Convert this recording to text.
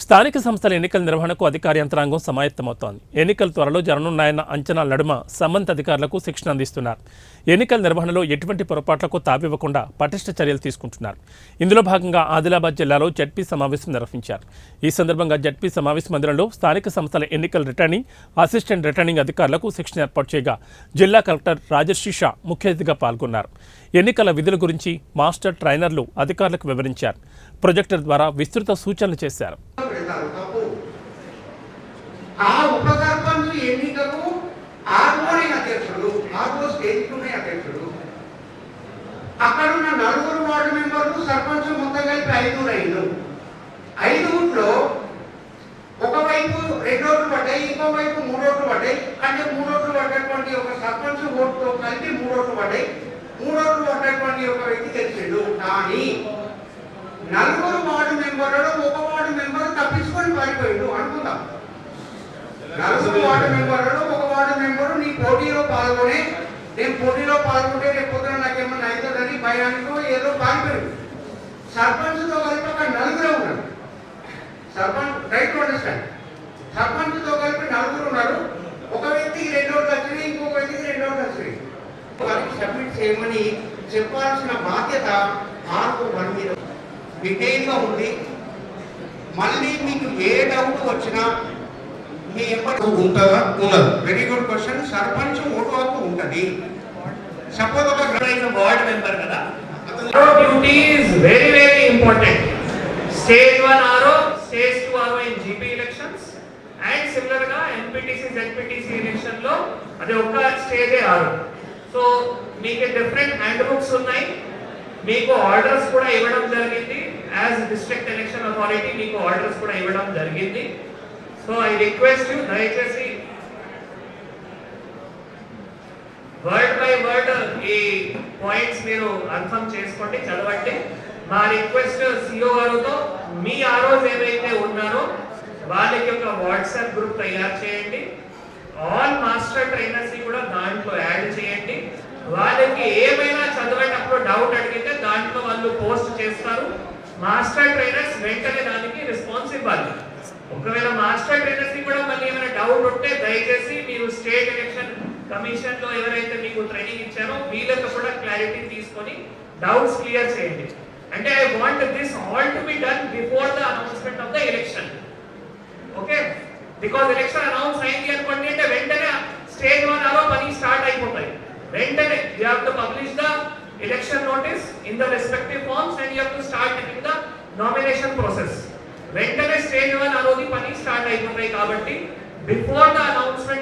స్థానిక సంస్థల ఎన్నికల నిర్వహణకు అధికార యంత్రాంగం సమాయత్తమవుతోంది. ఎన్నికలు త్వరలో జరగనున్నాయన్న అంచనాల నడుమ సంబంధిత అధికారులకు శిక్షణ అందిస్తున్నారు. ఎన్నికల నిర్వహణలో ఎటువంటి పొరపాట్లకు తావివ్వకుండా పటిష్ట చర్యలు తీసుకుంటున్నారు. ఇందులో భాగంగా ఆదిలాబాద్ జిల్లాలో జడ్పీ సమావేశం నిర్వహించారు. ఈ సందర్భంగా జడ్పీ సమావేశ మందిరంలో స్థానిక సంస్థల ఎన్నికల రిటర్నింగ్, అసిస్టెంట్ రిటర్నింగ్ అధికారులకు శిక్షణ ఏర్పాటు చేయగా జిల్లా కలెక్టర్ రాజర్షి షా ముఖ్య అతిథిగా పాల్గొన్నారు. ఎన్నికల విధుల గురించి మాస్టర్ ట్రైనర్లు అధికారులకు వివరించారు. ప్రొజెక్టర్ ద్వారా విస్తృత సూచనలు చేశారు. ఆ ఉప సర్పంచ్ ఎన్నికకు ఆర్మోని అధ్యక్షుడు, ఆర్మో స్టేజ్ టూనే అధ్యక్షుడు, అక్కడున్న 4 వార్డు మెంబర్లు, సర్పంచ్ మొత్తం కలిపి 5 రైళ్ళు. 5లో ఒకవైపు 2 ఓట్లు పడ్డాయి, ఇంకోవైపు 3 ఓట్లు పడ్డాయి. అంటే 3 ఓట్లు పడ్డటువంటి ఒక సర్పంచ్ ఓటుతో కలిపి 3 ఓట్లు పడ్డాయి. 3 ఓట్లు పడ్డటువంటి ఒక వ్యక్తి గెలిచాడు. కానీ 4 వార్డు మెంబర్లలో ఒక వార్డు మెంబర్ తప్పించుకొని పారిపోయాడు అనుకుందాం. 4 వార్డు మెంబర్లలో ఒక వార్డు మెంబరు నీ పోటీలో పాల్గొనే, నేను పోటీలో పాల్గొంటే రేపు పొద్దున నాకేమన్నా అవుతుందని భయానికో ఏదో పారిపోయాడు. సర్పంచ్తో కలిపి ఒక 4 ఉన్నారు. సర్పంచ్ రైట్ టు అండర్స్టాండ్, సర్పంచ్తో కలిపి 4 ఉన్నారు. ఒక వ్యక్తికి 2 ఓట్లు వచ్చినాయి, ఇంకొక వ్యక్తికి 2 ఓట్లు వచ్చినాయి. వారికి సబ్మిట్ చేయమని చెప్పాల్సిన బాధ్యత R1 మీద డీటెయిల్గా ఉంది. మళ్ళీ మీకు ఏ డౌట్ వచ్చినా మీ ఎప్పటి ఉంటుందా ఉండదు. Very good question. Sarpanch vote హక్కు ఉంటుంది. సపోజ్ ఒక వార్డ్ మెంబర్ కదా, duty is very very important. Stage 1 RO, stage 2 RO in GP elections and similar గా MPTC ZPTC ఎలక్షన్ లో అది ఒక స్టేజే RO. సో మీకు డిఫరెంట్ హ్యాండ్ బుక్స్ ఉన్నాయి, మీకు ఆర్డర్స్ కూడా ఇవ్వడం జరిగింది. యాజ్ డిస్ట్రిక్ట్ ఎలక్షన్ అథారిటీ మీకు ఆర్డర్స్ కూడా ఇవ్వడం జరిగింది. సో ఐ రిక్వెస్ట్ యూ, దయచేసి వర్డ్ బై వర్డ్ ఈ పాయింట్స్ మీరు అర్థం చేసుకోండి, చదవండి. మా రిక్వెస్ట్ సిఓ గారితో మీ ఆర్ఓస్ ఏవైతే ఉన్నారో వాళ్ళకి ఒక వాట్సాప్ గ్రూప్ తయారు చేయండి. ఆల్ మాస్టర్ ట్రైనర్స్ కూడా దాంట్లో యాడ్ చేయండి. వాళ్ళకి ఏమైనా చదివేటప్పుడు డౌట్ అడిగితే దాంట్లో వాళ్ళు పోస్ట్ చేస్తారు. మాస్టర్ ట్రైనర్స్ వెంటనే దానికి రెస్పాన్స్ ఇవ్వాలి. ఒకవేళ మాస్టర్ ట్రైనర్స్ కి కూడా మళ్ళీ ఏమైనా డౌట్ ఉంటే దయచేసి మీరు స్టేట్ ఎలక్షన్ కమిషన్ లో ఎవరైతే మీకు ట్రైనింగ్ ఇచ్చారో వీళ్ళతో కూడా క్లారిటీ తీసుకొని డౌట్స్ క్లియర్ చేయండి. అంటే I want this all to be done before the announcement of the election. Okay, because election announce అయింది అనుకోండి అంటే వెంటనే స్టేజ్ 1 RO పని స్టార్ట్ అయిపోతాయి. వెంటనే you have to publish the election notice in the respective forms and you have to start taking the nomination process. వెంటనే stage 1 RO పని start అయిపోతాయి. కాబట్టి బిఫోర్ ద అనౌన్స్మెంట్